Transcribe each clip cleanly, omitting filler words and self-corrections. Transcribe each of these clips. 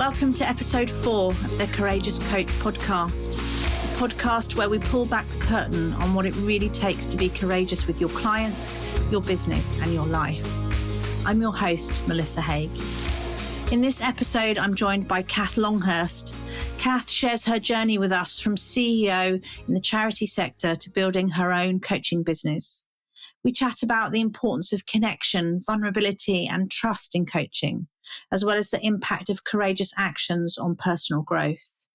Welcome to episode 4 of the Courageous Coach podcast, a podcast where we pull back the curtain on what it really takes to be courageous with your clients, your business, and your life. I'm your host, Melissa Haigh. In this episode, I'm joined by Cath Longhurst. Cath shares her journey with us from CEO in the charity sector to building her own coaching business. We chat about the importance of connection, vulnerability, and trust in coaching, as well as the impact of courageous actions on personal growth.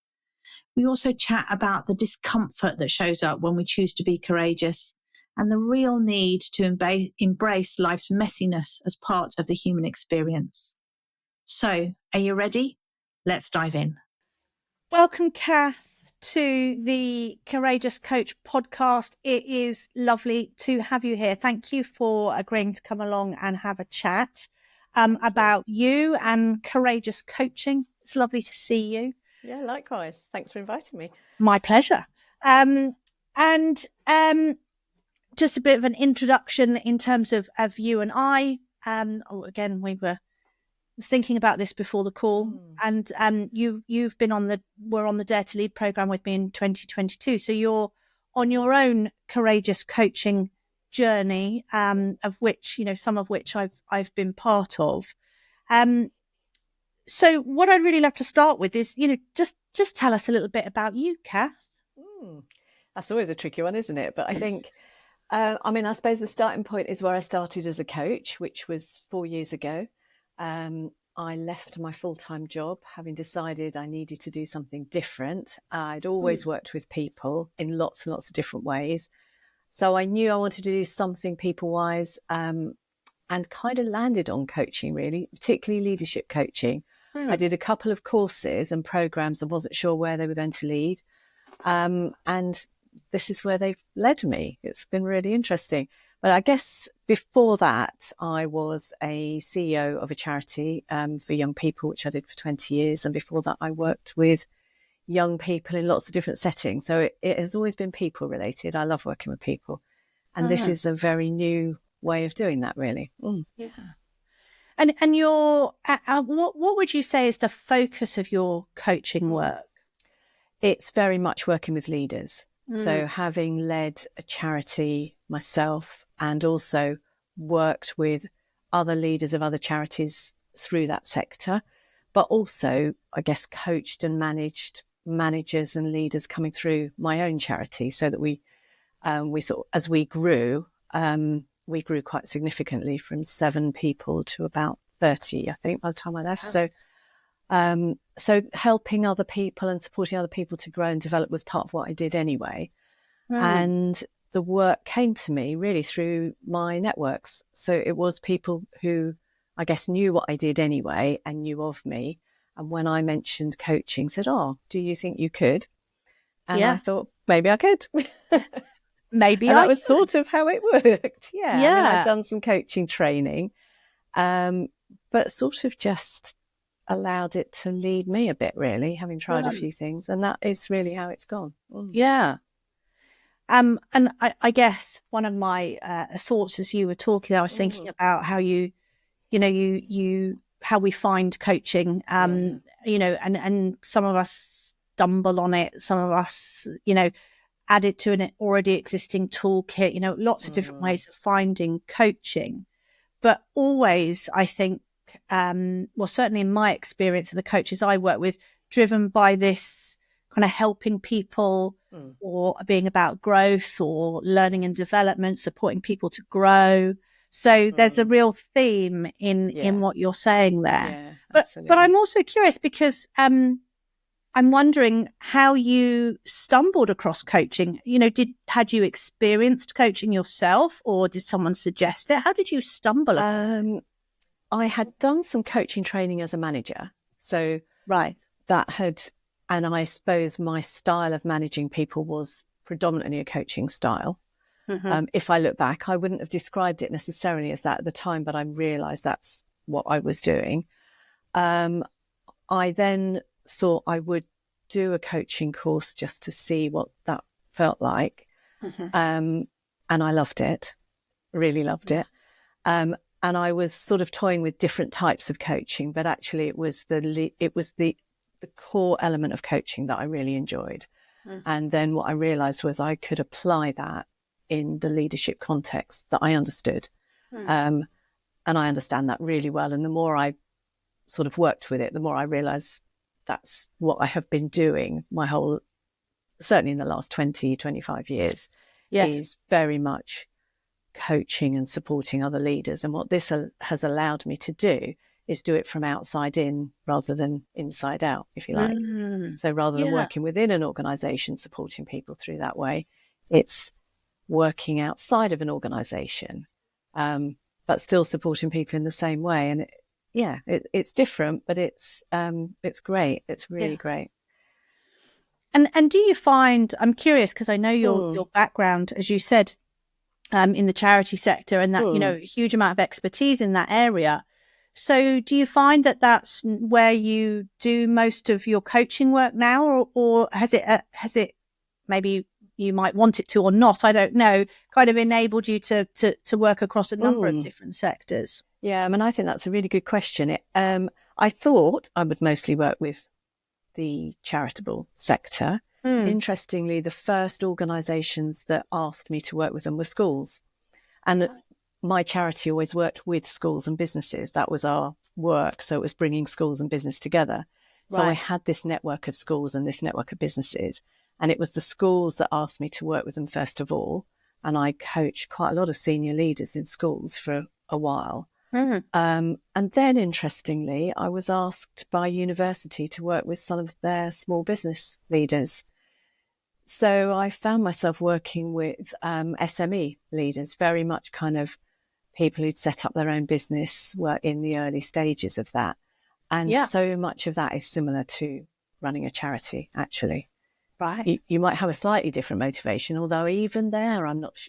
We also chat about the discomfort that shows up when we choose to be courageous and the real need to embrace life's messiness as part of the human experience. So, are you ready? Let's dive in. Welcome, Cath, to the Courageous Coach podcast. It is lovely to have you here. Thank you for agreeing to come along and have a chat about you and courageous coaching. It's lovely to see you. Yeah, likewise. Thanks for inviting me. My pleasure. And just a bit of an introduction in terms of you and I. Again, was thinking about this before the call, and you've been we're on the Dare to Lead program with me in 2022. So you're on your own courageous coaching journey, of which, some of which I've been part of. So what I'd really love to start with is, just tell us a little bit about you, Cath. That's always a tricky one, isn't it? But I think, I suppose the starting point is where I started as a coach, which was 4 years ago. I left my full-time job, having decided I needed to do something different. I'd always worked with people in lots and lots of different ways. So I knew I wanted to do something people-wise, and kind of landed on coaching, really, particularly leadership coaching. I did a couple of courses and programs and wasn't sure where they were going to lead. And this is where they've led me. It's been really interesting. But I guess before that, I was a CEO of a charity for young people, which I did for 20 years. And before that, I worked with young people in lots of different settings. So it has always been people related. I love working with people. And this is a very new way of doing that, really. Yeah. And your what would you say is the focus of your coaching work? It's very much working with leaders. So having led a charity myself and also worked with other leaders of other charities through that sector, but also, I guess, coached and managed managers and leaders coming through my own charity, so that we sort of, as we grew quite significantly from 7 people to about 30, I think, by the time I left. So helping other people and supporting other people to grow and develop was part of what I did anyway. And the work came to me really through my networks. So it was people who, I guess, knew what I did anyway and knew of me. And when I mentioned coaching, said, do you think you could? And I thought, maybe I could. That was sort of how it worked. Yeah. I'd done some coaching training, but sort of just allowed it to lead me a bit, really, having tried a few things. And that is really how it's gone. Yeah. And I guess one of my thoughts as you were talking, I was thinking about how how we find coaching, and some of us stumble on it. Some of us, add it to an already existing toolkit, lots of different ways of finding coaching. But always, I think, certainly in my experience of the coaches I work with, driven by this kind of helping people or being about growth or learning and development, supporting people to grow. So there's a real theme in what you're saying there. But I'm also curious because I'm wondering how you stumbled across coaching. Had you experienced coaching yourself, or did someone suggest it? How did you stumble upon it? I had done some coaching training as a manager. So that had, and I suppose my style of managing people was predominantly a coaching style. If I look back, I wouldn't have described it necessarily as that at the time, but I realised that's what I was doing. I then thought I would do a coaching course just to see what that felt like. And I loved it, really loved it. And I was sort of toying with different types of coaching, but actually it was the core element of coaching that I really enjoyed. And then what I realized was I could apply that in the leadership context that I understood. And I understand that really well. And the more I sort of worked with it, the more I realized that's what I have been doing certainly in the last 20, 25 years, is very much coaching and supporting other leaders. And what this has allowed me to do is do it from outside in rather than inside out, if you like. So rather than working within an organisation, supporting people through that way, it's working outside of an organisation, but still supporting people in the same way. And it's different, but it's great. It's really great. And do you find, I'm curious, because I know your background, as you said, in the charity sector, and that, a huge amount of expertise in that area. So do you find that that's where you do most of your coaching work now, or has it maybe you might want it to or not, I don't know, kind of enabled you to work across a number of different sectors? Yeah, I mean, I think that's a really good question. I thought I would mostly work with the charitable sector. Interestingly, the first organisations that asked me to work with them were schools. And my charity always worked with schools and businesses. That was our work. So it was bringing schools and business together. So I had this network of schools and this network of businesses. And it was the schools that asked me to work with them first of all. And I coached quite a lot of senior leaders in schools for a while. And then, interestingly, I was asked by university to work with some of their small business leaders. So I found myself working with SME leaders, very much kind of people who'd set up their own business, were in the early stages of that. And so much of that is similar to running a charity, actually. Right. You might have a slightly different motivation, although even there, I'm not,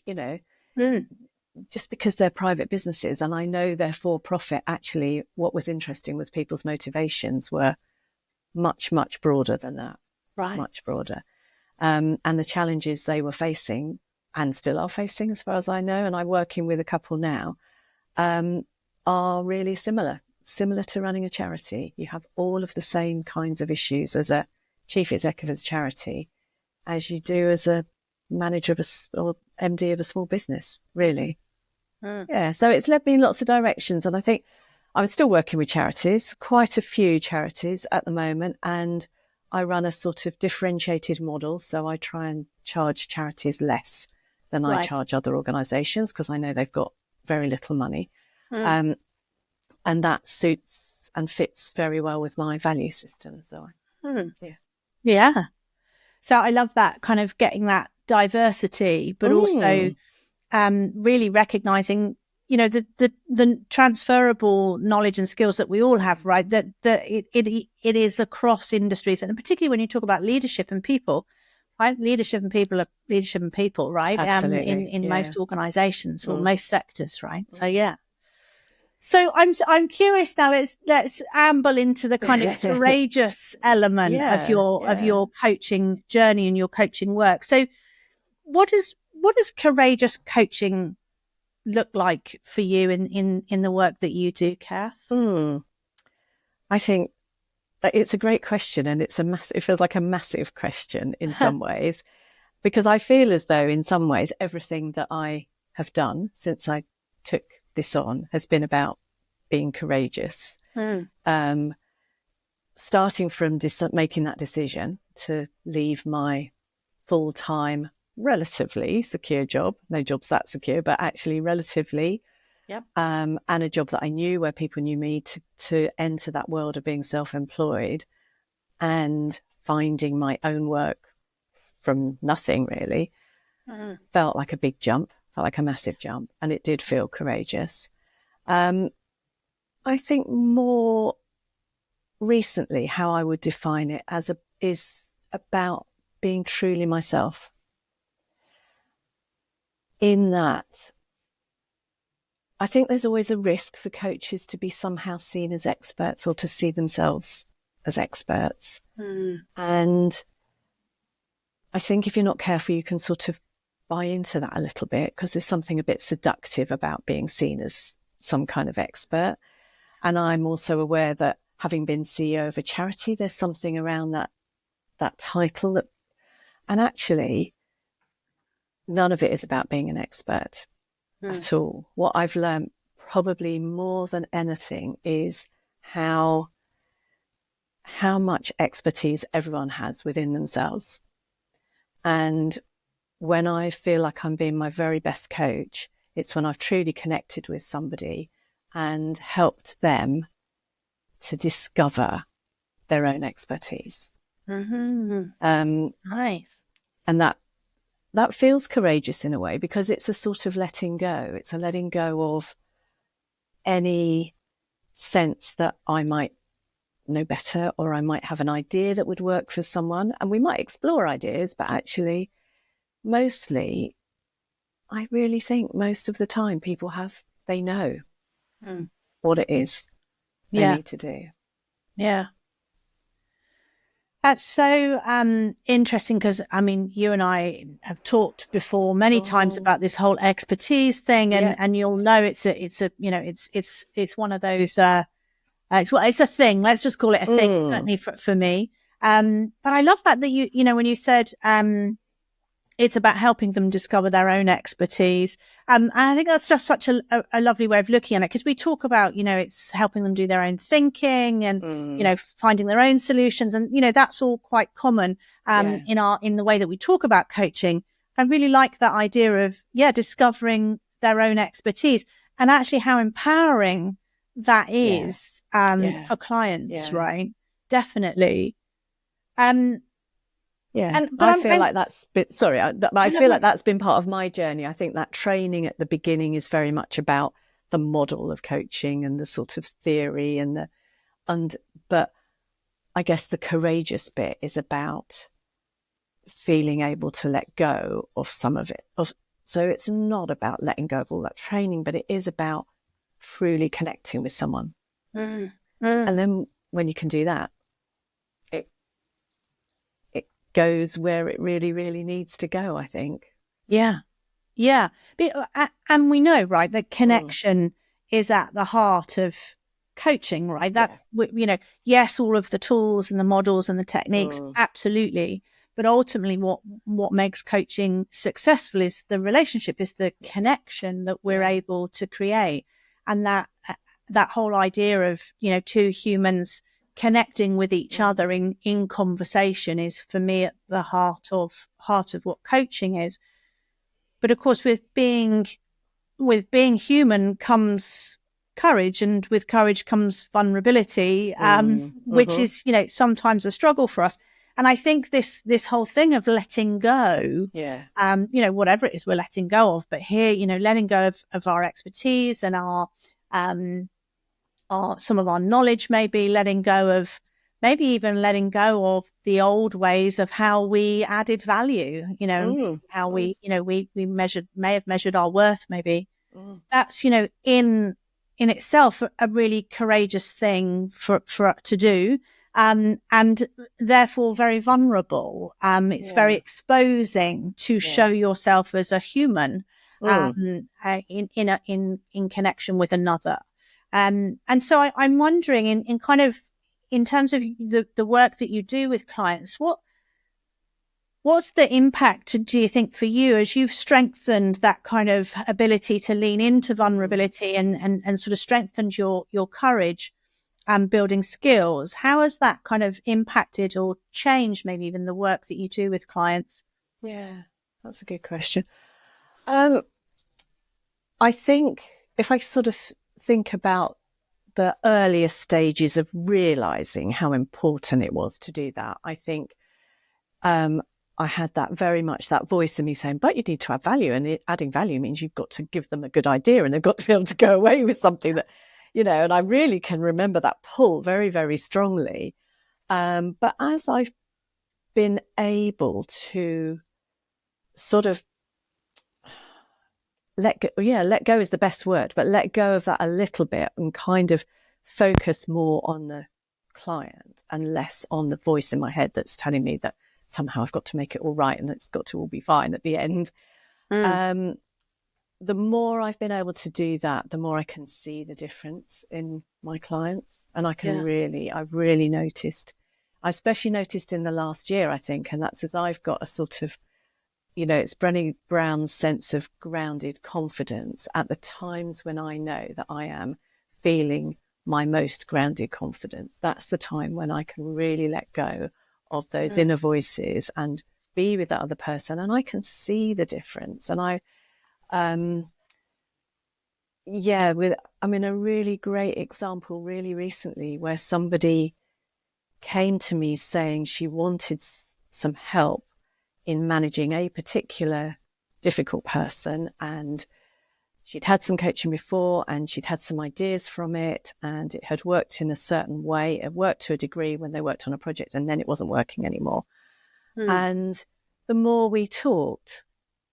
just because they're private businesses and I know they're for profit, actually, what was interesting was people's motivations were much, much broader than that. Right. Much broader. And the challenges they were facing and still are facing, as far as I know, and I'm working with a couple now, are really similar to running a charity. You have all of the same kinds of issues as a chief executive of a charity as you do as a manager of or MD of a small business, really. Yeah, so it's led me in lots of directions. And I think I'm still working with charities, quite a few charities at the moment, and I run a sort of differentiated model. So I try and charge charities less than I charge other organisations because I know they've got very little money. And that suits and fits very well with my value system. So Yeah. So I love that, kind of getting that diversity, but also really recognising, the transferable knowledge and skills that we all have, right? That it is across industries, and particularly when you talk about leadership and people, right? Leadership and people are leadership and people, right? Absolutely. In most organisations or most sectors, right? So So I'm curious now. Let's amble into the kind of courageous element of your coaching journey and your coaching work. So, what does courageous coaching look like for you in the work that you do, Cath? I think it's a great question, and it feels like a massive question in some ways, because I feel as though in some ways everything that I have done since I took this on has been about being courageous. Starting from making that decision to leave my full-time, relatively secure job, no job's that secure, but actually relatively, and a job that I knew where people knew me, to enter that world of being self-employed and finding my own work from nothing really, felt like a big jump, felt like a massive jump, and it did feel courageous. I think more recently, how I would define it is about being truly myself. In that, I think there's always a risk for coaches to be somehow seen as experts or to see themselves as experts. And I think if you're not careful, you can sort of buy into that a little bit, because there's something a bit seductive about being seen as some kind of expert. And I'm also aware that having been CEO of a charity, there's something around that title that, and actually none of it is about being an expert at all. What I've learned probably more than anything is how much expertise everyone has within themselves. And when I feel like I'm being my very best coach, it's when I've truly connected with somebody and helped them to discover their own expertise. Nice. And that feels courageous in a way, because it's a sort of letting go. It's a letting go of any sense that I might know better, or I might have an idea that would work for someone. And we might explore ideas, but actually, mostly, I really think most of the time people they know what it is they need to do. Yeah. That's so interesting, because I mean, you and I have talked before many times about this whole expertise thing, and you'll know it's one of those it's a thing. Let's just call it a thing, certainly for me. But I love that you know when you said it's about helping them discover their own expertise. And I think that's just such a lovely way of looking at it, because we talk about, it's helping them do their own thinking and, finding their own solutions. And, that's all quite common in the way that we talk about coaching. I really like that idea of, discovering their own expertise, and actually how empowering that is for clients, right? Definitely. Yeah, I feel like that's been part of my journey. I think that training at the beginning is very much about the model of coaching and the sort of theory but I guess the courageous bit is about feeling able to let go of some of it. So it's not about letting go of all that training, but it is about truly connecting with someone. And then when you can do that, goes where it really, really needs to go, I think. Yeah. And we know, right, that connection is at the heart of coaching, right? That, yes, all of the tools and the models and the techniques, absolutely. But ultimately what makes coaching successful is the relationship, is the connection that we're able to create. And that whole idea of, two humans connecting with each other in conversation is, for me, at the heart of what coaching is. But of course, with being human comes courage, and with courage comes vulnerability, which is, sometimes a struggle for us. And I think this whole thing of letting go, whatever it is we're letting go of, but here, letting go of our expertise and our some of our knowledge, maybe letting go of, maybe even letting go of the old ways of how we added value, how we may have measured our worth, maybe. That's, in itself a really courageous thing for to do, and therefore very vulnerable. It's very exposing to show yourself as a human, in connection with another. And so I'm wondering, in kind of, in terms of the work that you do with clients, what's the impact, do you think, for you, as you've strengthened that kind of ability to lean into vulnerability and sort of strengthened your courage and building skills? How has that kind of impacted or changed maybe even the work that you do with clients? Yeah, that's a good question. I think if I sort of think about the earliest stages of realizing how important it was to do that, I think I had that very much that voice in me saying, but you need to add value, and adding value means you've got to give them a good idea, and they've got to be able to go away with something that, and I really can remember that pull very, very strongly. But as I've been able to sort of let go is the best word, but let go of that a little bit and kind of focus more on the client and less on the voice in my head that's telling me that somehow I've got to make it all right and it's got to all be fine at the end. the more I've been able to do that, the more I can see the difference in my clients. And I've really noticed, I especially noticed in the last year, I think, and that's as I've got a sort of, it's Brene Brown's sense of grounded confidence at the times when I know that I am feeling my most grounded confidence. That's the time when I can really let go of those inner voices and be with that other person, and I can see the difference. And a really great example really recently where somebody came to me saying she wanted some help in managing a particular difficult person, and she'd had some coaching before and she'd had some ideas from it, and it had worked in a certain way. It worked to a degree when they worked on a project, and then it wasn't working anymore. And the more we talked,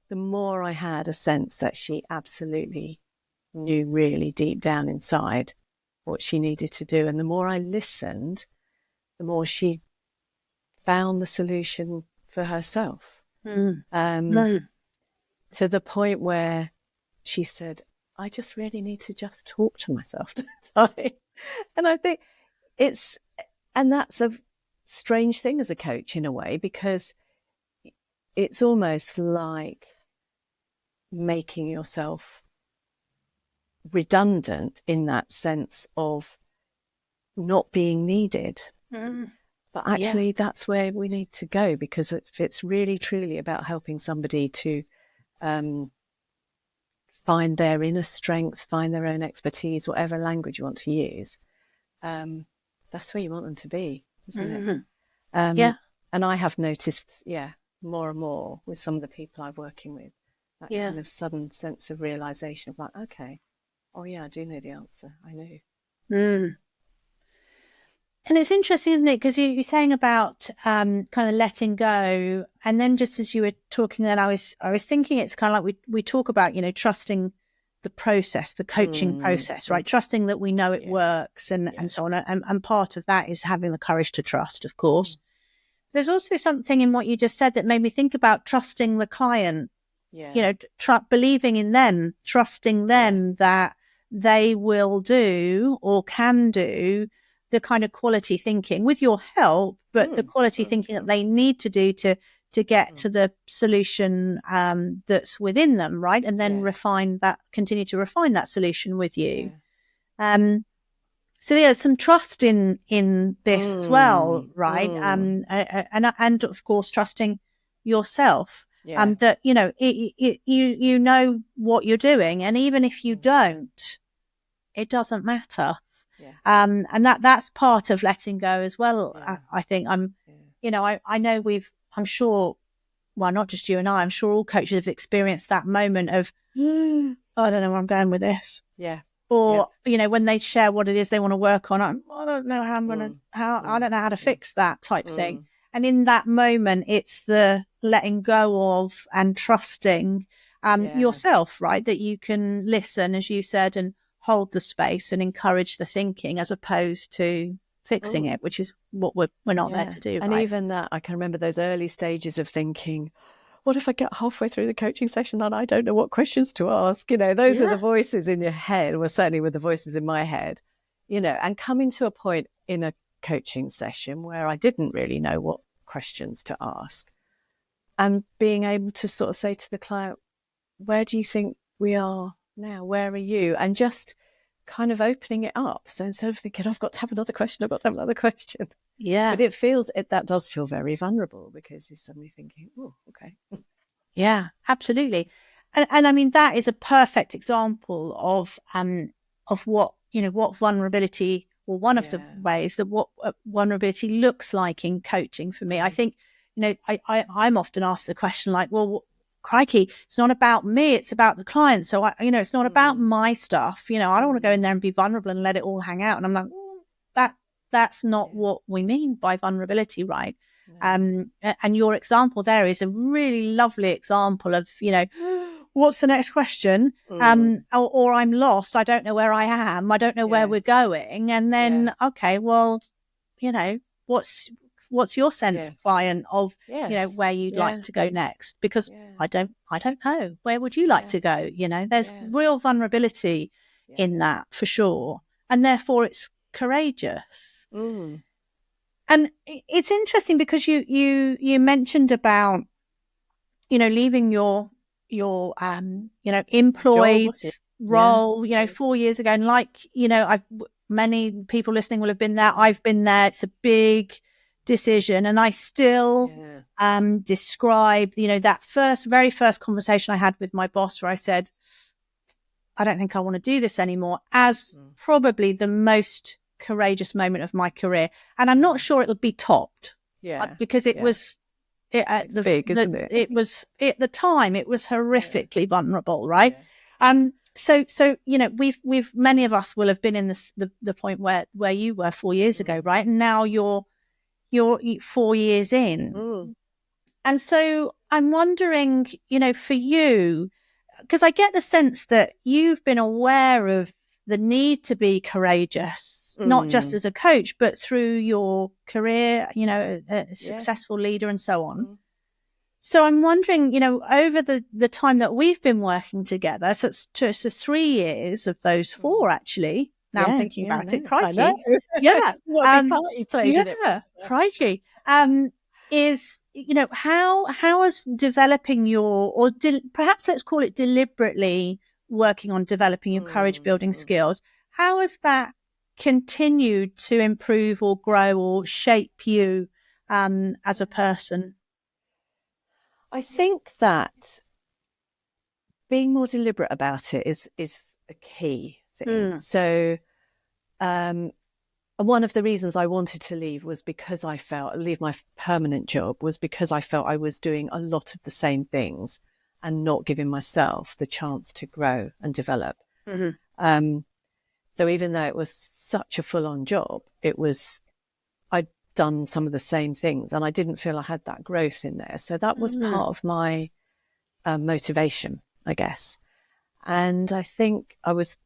the more I had a sense that she absolutely knew really deep down inside what she needed to do. And the more I listened, the more she found the solution for herself. To the point where she said, I just really need to just talk to myself. And I think that's a strange thing as a coach in a way, because it's almost like making yourself redundant in that sense of not being needed. But actually that's where we need to go, because it's really truly about helping somebody to find their inner strength, find their own expertise, whatever language you want to use. That's where you want them to be, isn't it? And I have noticed, more and more with some of the people I'm working with, that kind of sudden sense of realization of like, okay, I do know the answer. I know. And it's interesting, isn't it? Because you're saying about kind of letting go, and then just as you were talking, then I was thinking it's kind of like we talk about trusting the process, the coaching process, right? Trusting that we know it works, and so on. And part of that is having the courage to trust, of course. There's also something in what you just said that made me think about trusting the client. Believing in them, trusting them that they will do or can do the kind of quality thinking with your help, but the quality thinking that they need to do to get to the solution that's within them, right? And then continue to refine that solution with you. So there's some trust in this as well, right? And of course trusting yourself. That you know what you're doing, and even if you don't, it doesn't matter. And that's part of letting go as well. I think I know I'm sure, well, not just you and I'm sure all coaches have experienced that moment of, I don't know where I'm going with this. Or, when they share what it is they want to work on, I don't know how I don't know how to fix that type thing. And in that moment, it's the letting go of and trusting yourself, right? That you can listen, as you said, and hold the space and encourage the thinking as opposed to fixing it, which is what we're not there to do. And right? even that, I can remember those early stages of thinking, what if I get halfway through the coaching session and I don't know what questions to ask? Those are the voices in your head, well, certainly with the voices in my head, and coming to a point in a coaching session where I didn't really know what questions to ask, and being able to sort of say to the client, where do you think we are now? Where are you? And just kind of opening it up. So instead of thinking, I've got to have another question, but that does feel very vulnerable, because you're suddenly thinking, oh, okay. Yeah, absolutely. And I mean, that is a perfect example of what, what vulnerability, or one of the ways that what vulnerability looks like in coaching for me. I think, I'm often asked the question like, well, crikey, it's not about me, it's about the client. So it's not about my stuff. I don't want to go in there and be vulnerable and let it all hang out. And I'm like, that's not what we mean by vulnerability, right? And your example there is a really lovely example of, what's the next question? Or I'm lost. I don't know where I am. I don't know where we're going. And then, okay, well, what's your sense, client, of where you'd like to go next? Because I don't know. Where would you like to go? There's real vulnerability in that, for sure, and therefore it's courageous. And it's interesting because you mentioned about leaving your employed role 4 years ago, and many people listening will have been there. I've been there. It's a big decision, and I still describe that very first conversation I had with my boss, where I said, I don't think I want to do this anymore, as probably the most courageous moment of my career. And I'm not sure it'll be topped, because it was big, isn't it? It was, at the time, it was horrifically vulnerable, right? So we've many of us will have been in the point where you were 4 years ago, right? And now you're 4 years in. And so I'm wondering, for you, because I get the sense that you've been aware of the need to be courageous, not just as a coach, but through your career, a successful leader and so on. So I'm wondering, over the time that we've been working together, so it's 3 years of those 4, actually. Now I'm thinking about it, crikey. What a big part you played in it. Crikey. Is, how has developing perhaps let's call it deliberately working on developing your courage building skills, how has that continued to improve or grow or shape you as a person? I think that being more deliberate about it is a key thing. So one of the reasons I wanted to leave was because leave my permanent job was because I felt I was doing a lot of the same things and not giving myself the chance to grow and develop. So even though it was such a full-on job, I'd done some of the same things and I didn't feel I had that growth in there. So that was part of my motivation, I guess. And I think I was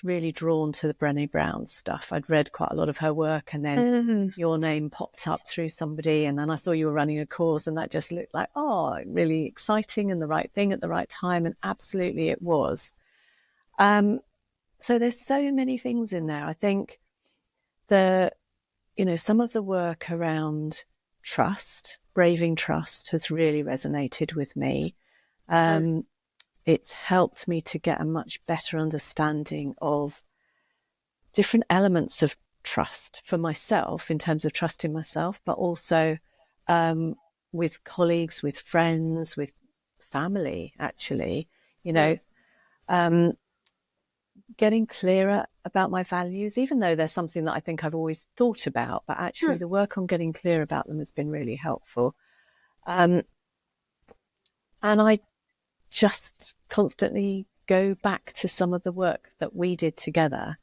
really drawn to the Brene Brown stuff. I'd read quite a lot of her work, and then your name popped up through somebody, and then I saw you were running a course, and that just looked like, really exciting and the right thing at the right time. And absolutely it was. So there's so many things in there. I think some of the work around trust, braving trust, has really resonated with me. It's helped me to get a much better understanding of different elements of trust for myself, in terms of trusting myself, but also with colleagues, with friends, with family, actually, getting clearer about my values, even though they're something that I think I've always thought about, but actually the work on getting clear about them has been really helpful. And I just constantly go back to some of the work that we did together,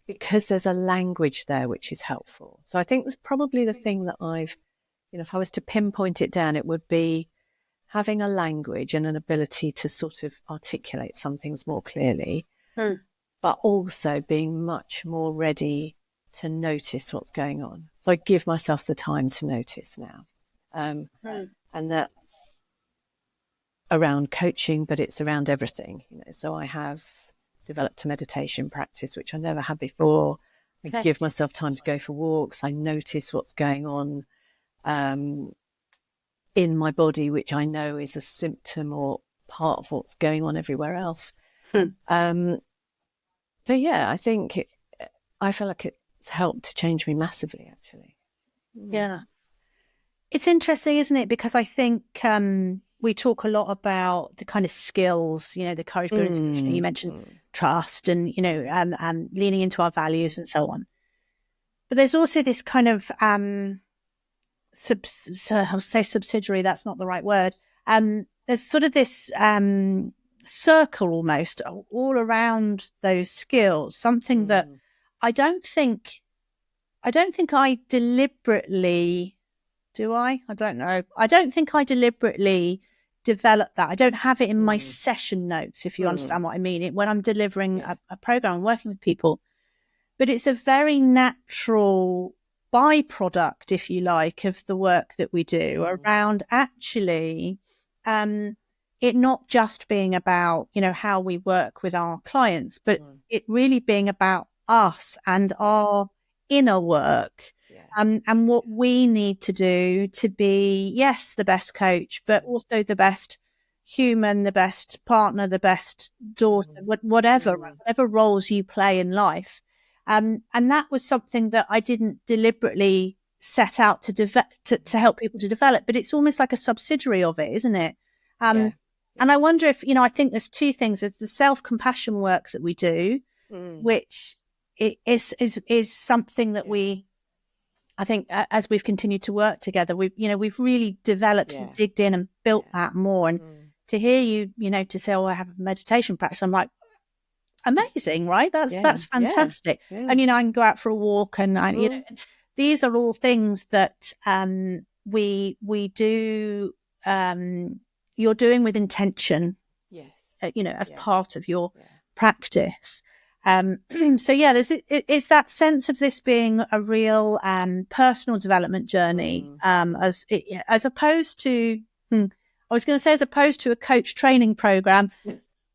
because there's a language there which is helpful. So I think that's probably the thing that I've, if I was to pinpoint it down, it would be having a language and an ability to sort of articulate some things more clearly, but also being much more ready to notice what's going on. So I give myself the time to notice now. And that's around coaching, but it's around everything. So I have developed a meditation practice, which I never had before. I give myself time to go for walks. I notice what's going on in my body, which I know is a symptom or part of what's going on everywhere else. So I think I feel like it's helped to change me massively, actually. Yeah. It's interesting, isn't it? Because I think we talk a lot about the kind of skills, the courage building skills. You mentioned trust and, leaning into our values and so on. But there's also this kind of, I'll say subsidiary, that's not the right word. There's sort of this circle almost all around those skills, something that I don't think I deliberately, do I? I don't know. I don't think I deliberately develop that. I don't have it in my session notes, if you understand what I mean, when I'm delivering a program and working with people. But it's a very natural byproduct, if you like, of the work that we do around actually it not just being about, how we work with our clients, but it really being about us and our inner work and what we need to do to be, yes, the best coach, but also the best human, the best partner, the best daughter, whatever roles you play in life. And that was something that I didn't deliberately set out to help people to develop, but it's almost like a subsidiary of it, isn't it? And I wonder if, I think there's two things. There's the self-compassion work that we do, which is something that I think as we've continued to work together, we've really developed and digged in and built that more. And to hear you, to say, I have a meditation practice, I'm like, amazing, right? That's fantastic. And, I can go out for a walk and these are all things that we do, you're doing with intention, as part of your practice. So there's that sense of this being a real personal development journey, as opposed to, as opposed to a coach training program.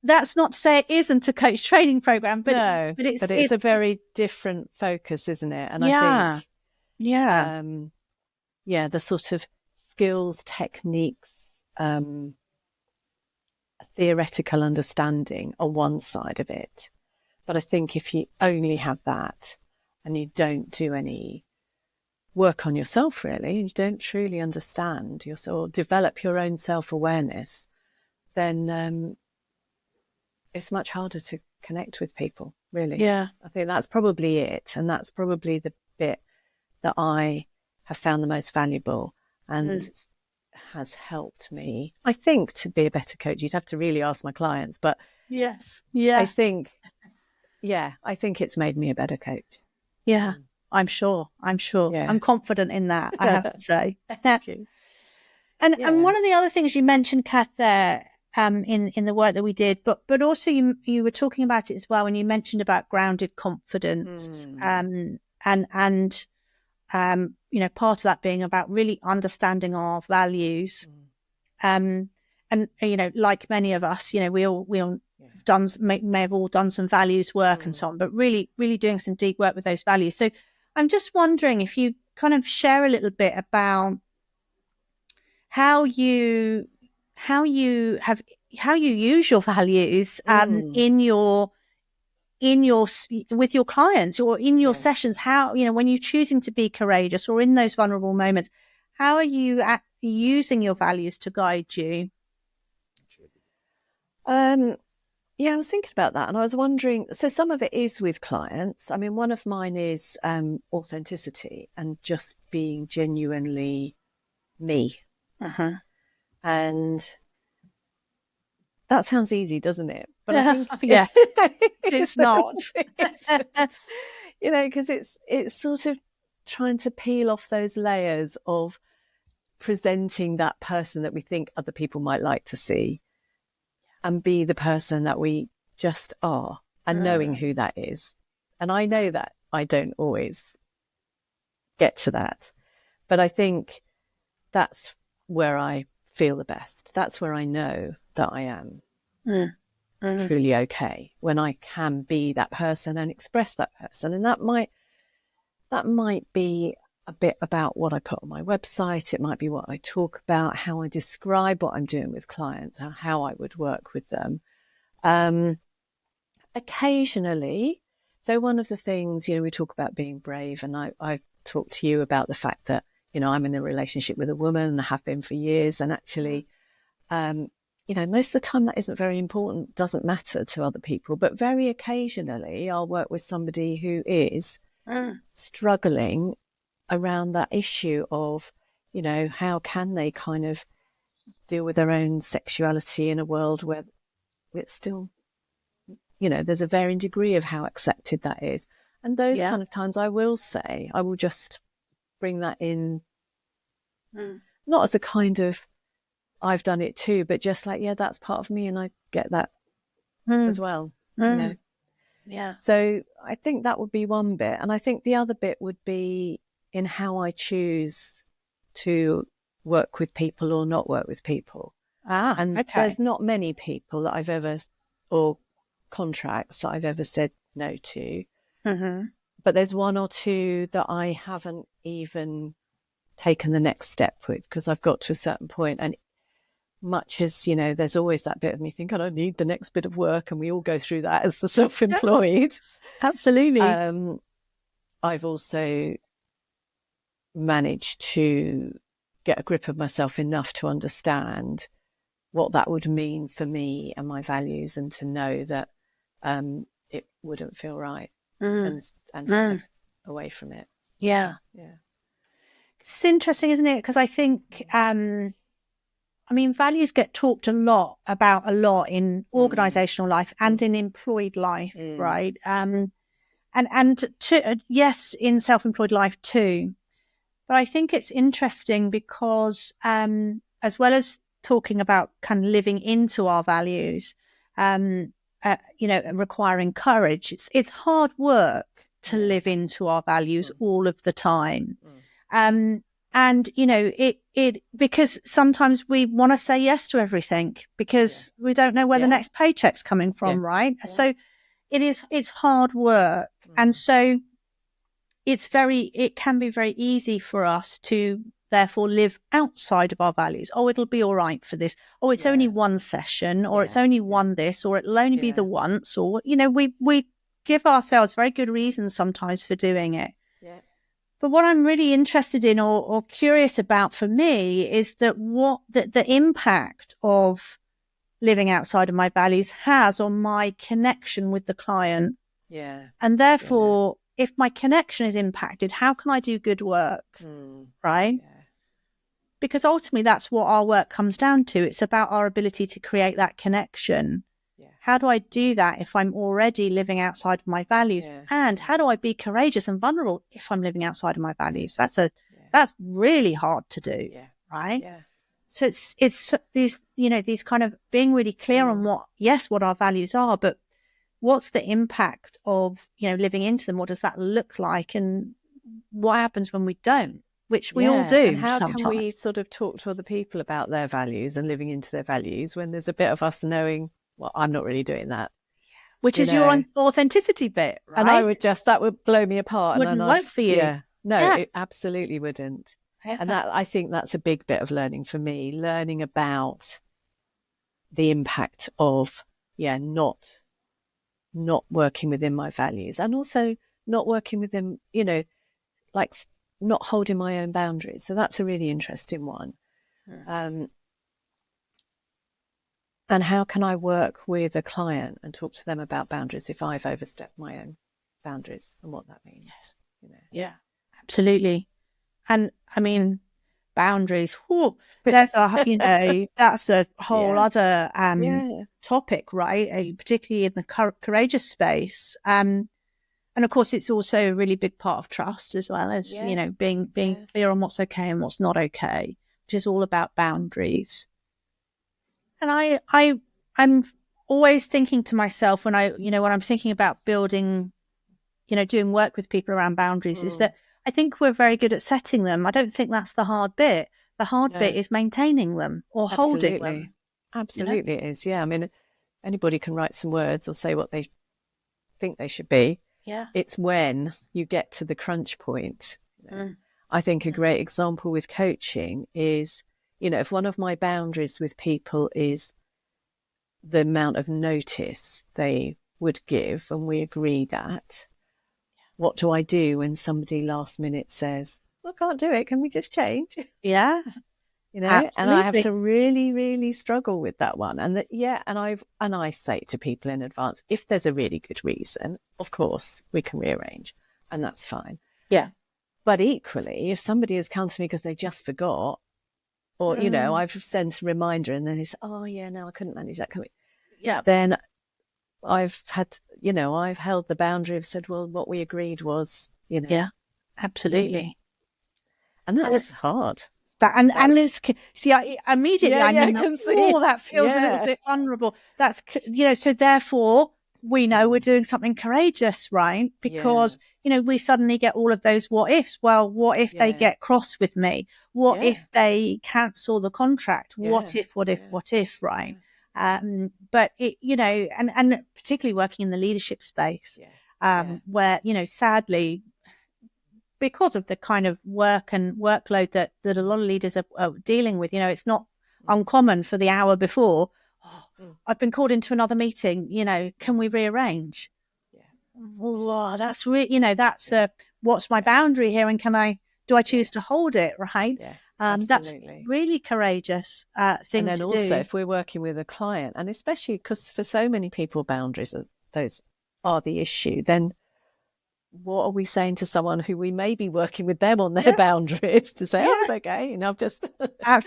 That's not to say it isn't a coach training program, but it's a very different focus, isn't it? And I think, the sort of skills, techniques, theoretical understanding are one side of it. But I think if you only have that and you don't do any work on yourself, really, and you don't truly understand yourself or develop your own self-awareness, then it's much harder to connect with people, really. Yeah. I think that's probably it. And that's probably the bit that I have found the most valuable and has helped me, I think, to be a better coach. You'd have to really ask my clients, but I think it's made me a better coach. Yeah, I'm sure. Yeah. I'm confident in that, I have to say. Thank you. And one of the other things you mentioned, Cath, there, in the work that we did, but also you were talking about it as well when you mentioned about grounded confidence, and part of that being about really understanding our values, and like many of us, we all may have all done some values work and so on, but really doing some deep work with those values. So I'm just wondering if you kind of share a little bit about how you use your values with your clients or in your sessions. How, when you're choosing to be courageous or in those vulnerable moments, how are you using your values to guide you? I was thinking about that, and I was wondering, so some of it is with clients. I mean, one of mine is authenticity and just being genuinely me. And that sounds easy, doesn't it? But I think, it's not. Because it's sort of trying to peel off those layers of presenting that person that we think other people might like to see and be the person that we just are, and knowing who that is. And I know that I don't always get to that, but I think that's where I feel the best. That's where I know that I am truly okay, when I can be that person and express that person. And that might be a bit about what I put on my website. It might be what I talk about, how I describe what I'm doing with clients, how I would work with them. Occasionally, so one of the things, we talk about being brave, and I talked to you about the fact that, I'm in a relationship with a woman and I have been for years, and actually, most of the time that isn't very important, doesn't matter to other people, but very occasionally I'll work with somebody who is struggling around that issue of, how can they kind of deal with their own sexuality in a world where it's still, there's a varying degree of how accepted that is. And those kind of times I will just bring that in, not as a kind of, I've done it too, but just like, that's part of me and I get that as well. Yeah. So I think that would be one bit. And I think the other bit would be in how I choose to work with people or not work with people. And there's not many people that I've ever, or contracts that I've ever said no to. But there's one or two that I haven't even taken the next step with, because I've got to a certain point, and much as, you know, there's always that bit of me thinking I need the next bit of work, and we all go through that as the self-employed. Absolutely. I've also managed to get a grip of myself enough to understand what that would mean for me and my values, and to know that it wouldn't feel right, and step away from it. Yeah. Yeah. It's interesting, isn't it? Because I think, values get talked about a lot in organisational life and in employed life, right? And yes, in self-employed life too. But I think it's interesting because, as well as talking about kind of living into our values, requiring courage, it's hard work to live into our values all of the time. And, you know, it because sometimes we want to say yes to everything because we don't know where the next paycheck's coming from, right? Yeah. So it's hard work. And so it can be very easy for us to therefore live outside of our values. Oh, it'll be all right for this. Oh, it's only one session, or it's only one this, or it'll only be the once, or, you know, we give ourselves very good reasons sometimes for doing it. Yeah. But what I'm really interested in or curious about for me is that what the impact of living outside of my values has on my connection with the client. Yeah. And therefore, if my connection is impacted, how can I do good work? Right? Yeah. Because ultimately that's what our work comes down to. It's about our ability to create that connection. Yeah. How do I do that if I'm already living outside of my values? Yeah. And how do I be courageous and vulnerable if I'm living outside of my values? That's really hard to do. Yeah. Right? Yeah. So it's these, you know, these kind of being really clear on what our values are, but what's the impact of, you know, living into them? What does that look like? And what happens when we don't, which we all do. And how sometimes. Can we sort of talk to other people about their values and living into their values when there's a bit of us knowing, well, I'm not really doing that. Which is your authenticity bit, right? And that would blow me apart. Wouldn't work for you. Yeah. No, it absolutely wouldn't. Yeah. And I think that's a big bit of learning for me, learning about the impact of, not working within my values, and also not working within, you know, like not holding my own boundaries. So that's a really interesting one. And how can I work with a client and talk to them about boundaries if I've overstepped my own boundaries and what that means? Yes. You know? Yeah, absolutely. And I mean, boundaries, that's a whole other topic, right? Particularly in the courageous space. And of course, it's also a really big part of trust, as well as, you know, being clear on what's okay and what's not okay, which is all about boundaries. And I'm always thinking to myself when I'm thinking about building, you know, doing work with people around boundaries, is that I think we're very good at setting them. I don't think that's the hard bit. The hard bit is maintaining them or holding them. Absolutely, you know? It is. Yeah. I mean, anybody can write some words or say what they think they should be. Yeah. It's when you get to the crunch point. You know? I think a great example with coaching is, you know, if one of my boundaries with people is the amount of notice they would give, and we agree that, what do I do when somebody last minute says, well, I can't do it, can we just change? Yeah. You know, absolutely. And I have to really, really struggle with that one. And I say to people in advance, if there's a really good reason, of course we can rearrange, and that's fine. Yeah. But equally, if somebody has come to me because they just forgot, or, you know, I've sent a reminder and then it's, oh yeah, no, I couldn't manage that. Can we? Yeah. Then I've held the boundary of said, well, what we agreed was, you know. Yeah, absolutely. And that's hard. And it's, see, I immediately, that feels a little bit vulnerable. That's, you know, so therefore we know we're doing something courageous, right? Because, we suddenly get all of those what ifs. Well, what if they get cross with me? What if they cancel the contract? What if, right? But it, and particularly working in the leadership space, where, sadly, because of the kind of work and workload that a lot of leaders are dealing with, it's not uncommon for the hour before, I've been called into another meeting, can we rearrange? Oh, that's that's what's my boundary here, and do I choose to hold it, right? That's really courageous thing to do. And then also, if we're working with a client, and especially because for so many people, boundaries those are the issue, then what are we saying to someone who we may be working with them on their boundaries to say, it's okay, I've just I've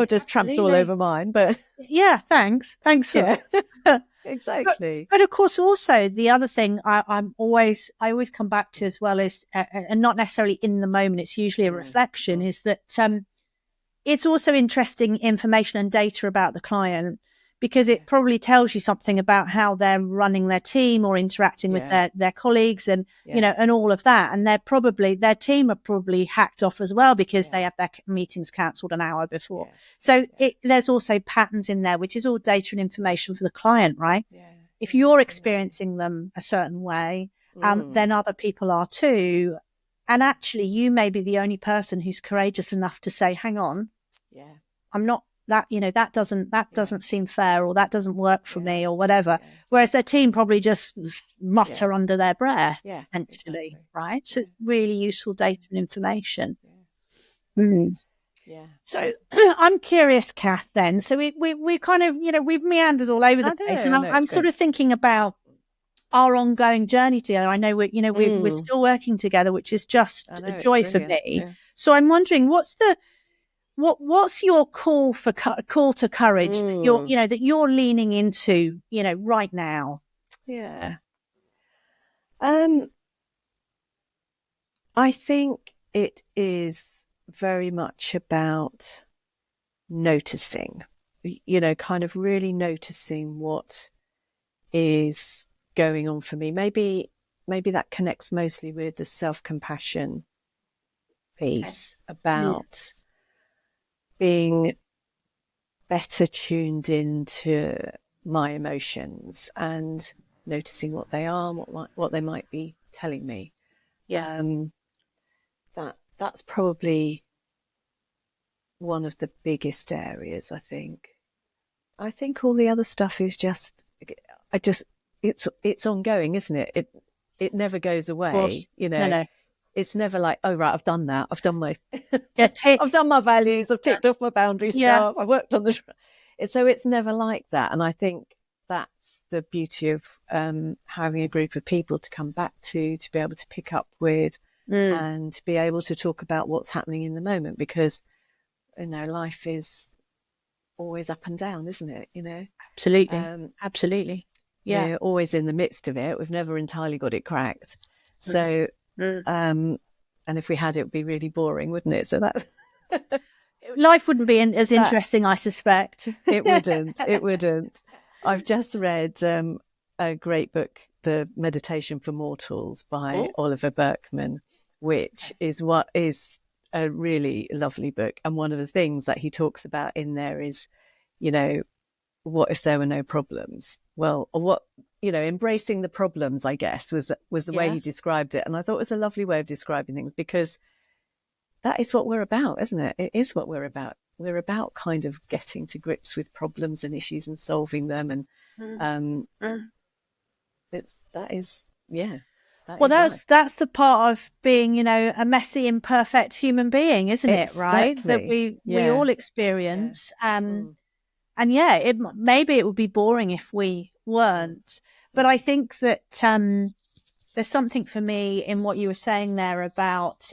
just tramped all over mine, but thanks for exactly. But of course, also the other thing I always come back to as well is, and not necessarily in the moment, it's usually a reflection, is that it's also interesting information and data about the client, because it probably tells you something about how they're running their team or interacting with their colleagues, and and all of that. And their team are probably hacked off as well, because they have their meetings cancelled an hour before. So there's also patterns in there, which is all data and information for the client, right? If you're experiencing them a certain way, then other people are too. And actually, you may be the only person who's courageous enough to say, hang on, I'm not, that that doesn't seem fair, or that doesn't work for me, or whatever. Whereas their team probably just mutter under their breath, potentially, right? So it's really useful data and information. So I'm curious, Cath, then. So we kind of, we've meandered all over the place, and I'm sort of thinking about our ongoing journey together. I know we're still working together, which is just a joy for me. So I'm wondering, what's your call to courage that you're leaning into, right now? I think it is very much about noticing, kind of really noticing what is going on for me. Maybe that connects mostly with the self-compassion piece, about being better tuned into my emotions and noticing what they are, what they might be telling me. That's probably one of the biggest areas, I think. I think all the other stuff is it's ongoing, isn't it? It never goes away, No. It's never like, oh, right, I've done that. I've done my, I've done my values. I've ticked off my boundary stuff. I've worked on the, so it's never like that. And I think that's the beauty of having a group of people to come back to be able to pick up with and to be able to talk about what's happening in the moment, because, life is always up and down, isn't it? Absolutely. We're always in the midst of it. We've never entirely got it cracked. So, and if we had, it would be really boring, wouldn't it? So that's life wouldn't be as interesting, I suspect. It wouldn't. I've just read a great book, The Meditation for Mortals by Oliver Burkeman, which is a really lovely book. And one of the things that he talks about in there is, what if there were no problems? Well, or what, embracing the problems, I guess, was the way he described it. And I thought it was a lovely way of describing things, because that is what we're about, isn't it? It is what we're about. We're about kind of getting to grips with problems and issues and solving them. And that's the part of being, a messy, imperfect human being, isn't it? Right? That we all experience. And maybe it would be boring if we weren't. But I think that there's something for me in what you were saying there about,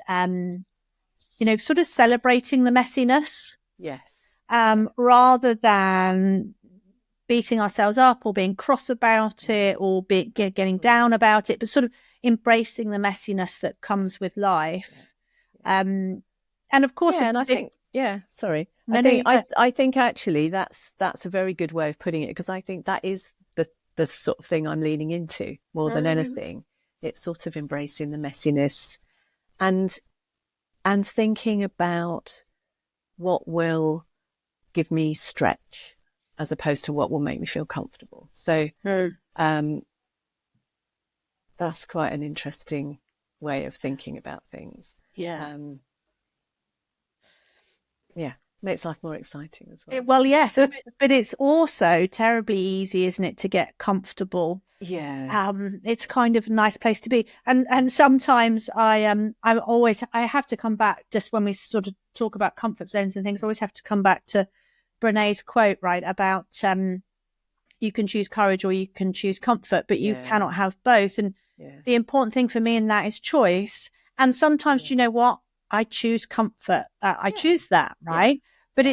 sort of celebrating the messiness. Yes. Rather than beating ourselves up or being cross about it or getting down about it, but sort of embracing the messiness that comes with life. And of course, I think actually that's a very good way of putting it, because I think that is the sort of thing I'm leaning into more than anything. It's sort of embracing the messiness and thinking about what will give me stretch as opposed to what will make me feel comfortable. So that's quite an interesting way of thinking about things. Yeah. Makes life more exciting as well. Well, yes, but it's also terribly easy, isn't it, to get comfortable? Yeah. It's kind of a nice place to be. And sometimes I have to come back, just when we sort of talk about comfort zones and things, I always have to come back to Brene's quote, right, about you can choose courage or you can choose comfort, but you cannot have both. And the important thing for me in that is choice. And sometimes, do you know what? I choose comfort. I choose that, right? Yeah. But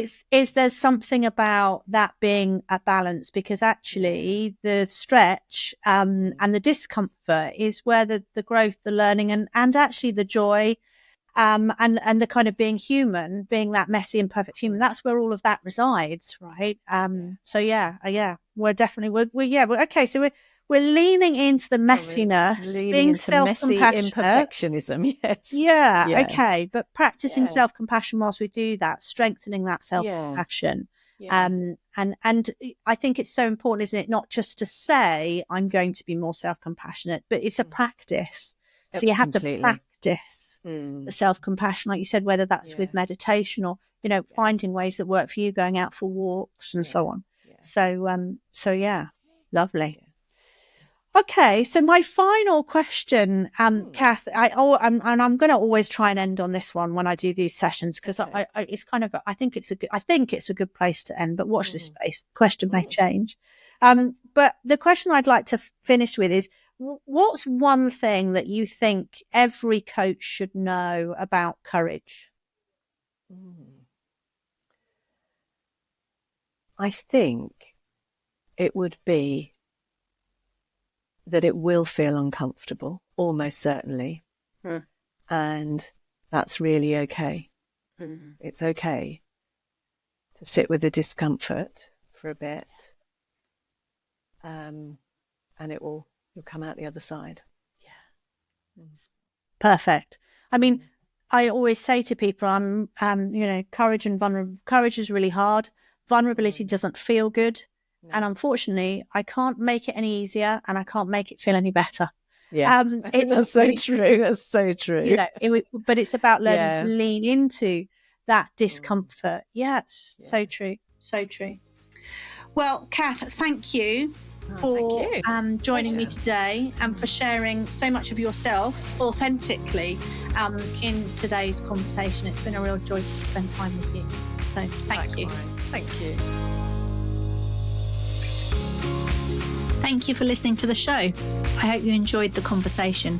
there's something about that being a balance, because actually the stretch and the discomfort is where the growth, the learning, and actually the joy and the kind of being human, being that messy and perfect human, that's where all of that resides, right? So we're definitely okay. So we're leaning into the messiness, being self-compassionate. Imperfectionism, yes. Yeah, okay. But practicing self-compassion whilst we do that, strengthening that self-compassion. Yeah. And I think it's so important, isn't it? Not just to say, I'm going to be more self-compassionate, but it's a practice. So you have to practice the self-compassion, like you said, whether that's with meditation or, finding ways that work for you, going out for walks and so on. Yeah. So lovely. Yeah. Okay, so my final question, Cath, I'm going to always try and end on this one when I do these sessions, because it's kind of I think it's a good place to end. But watch this space. Question may change. But the question I'd like to finish with is, what's one thing that you think every coach should know about courage? I think it would be that it will feel uncomfortable, almost certainly. And that's really okay. It's okay to sit with the discomfort for a bit. And you'll come out the other side. Yeah. Perfect. I mean, I always say to people, courage and courage is really hard. Vulnerability doesn't feel good. No. And unfortunately, I can't make it any easier, and I can't make it feel any better. Yeah, that's so true. That's so true. But it's about learning to lean into that discomfort. Yeah, it's so true. So true. Well, Cath, thank you for joining me today and for sharing so much of yourself authentically in today's conversation. It's been a real joy to spend time with you. So thank you. Thank you. Thank you for listening to the show. I hope you enjoyed the conversation.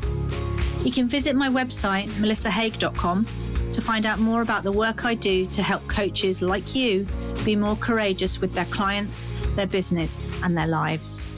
You can visit my website, melissahaig.com, to find out more about the work I do to help coaches like you be more courageous with their clients, their business, and their lives.